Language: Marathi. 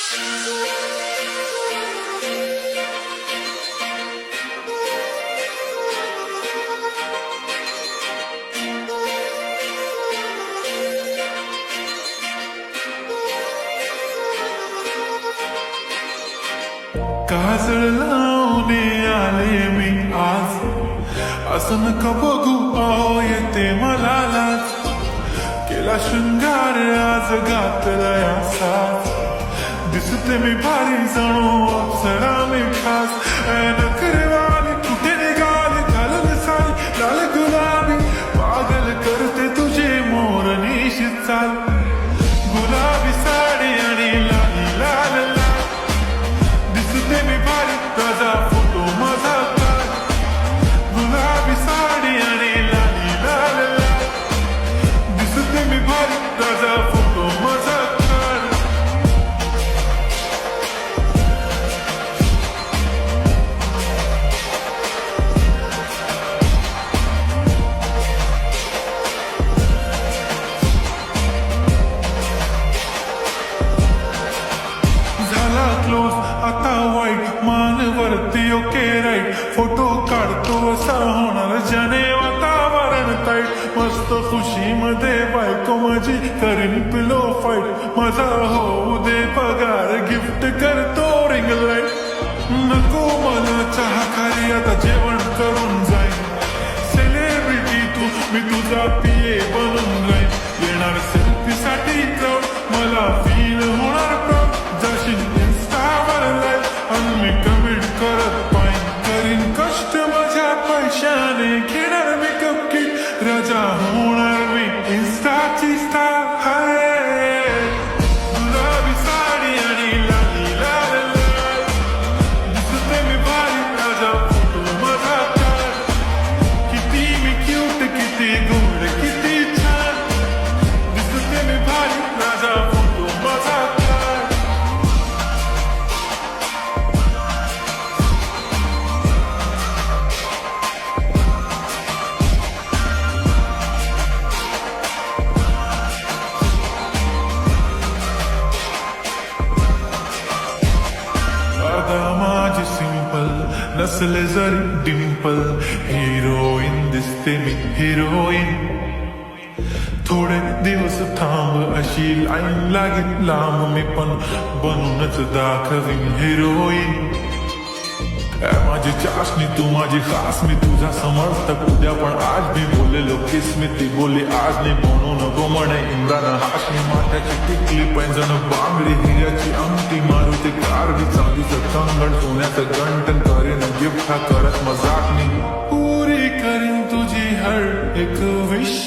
काजळ लावणे आले मी आज, असं नका बघू अहो येते मला लाज. केला शृंगार आज घातला साज, दिसते मी भारी जणू अप्सरा मी खास. नखरेवाली कुठे निघाली घालून साली लाल गुलाबी, पागल करते तुझे मोरनीशी चाल. गुलाबी साडी आणि लाली लाल लाल, दिसते मी भारी ताजा फोटो माझा काढ. गुलाबी साडी आणि लाली लाल लाल, दिसते मी भारी ताजा फोटो माझा काढ. झाला क्लोज आता वाईट, मान वरती ओके राईट. फोटो काढतो असा होणार ज्याने वातावरण ताईट. मस्त खुशी मध्ये बायको माझी करीन पिलो फाईट. माझा होऊ दे पगार गिफ्ट करतो रिंग लाईट. नको मला चहा खाली आता जेवण करून जाईन. सेलिब्रिटी तू मी तुझा पिये बनून जाईन. येणार सेल्फी साठी क्राऊड, मला फील होणार प्राऊड. जाशील इन्स्टावर लाईव्ह आणि मी कमेंट करत पाईन. करीन कष्ट माझ्या पैशाने, घेणार मी कपकिट. राजा होणार मी इन्स्टाची स्टार. हाय गुलाबी साडी आणि लाली लाल लाल, दिसते मी भारी राजा फोटो माझा काढ. किती मी क्यूट किती गोड किती छान, दिसते मी भारी राजा फोटो माझा काढ. माझी सिंपल नसले जरी डिंपल, हिरोईन दिसते मी हिरोईन. थोडे दिवस थांब अशी लाईन लागेल लांब, मी पण बनूनच दाखवीन हिरोईन. माझी चाशनी तू माझी खास, मी तुझा समर्थक उद्या पण आज मी बोललेलो किस मी ती बोलली आज नाही. म्हणू नको म्हणे इम्रान हाशमी. माथ्याची टिकली पैंजण बांगडी, हिऱ्याची अंगठी, मारुती कारवी, चांदीचं कंगण, सोन्याचं गंटन. करीन गिफ्ट हा करत मजाक मी, पुरी करीन तुझी हर एक विश.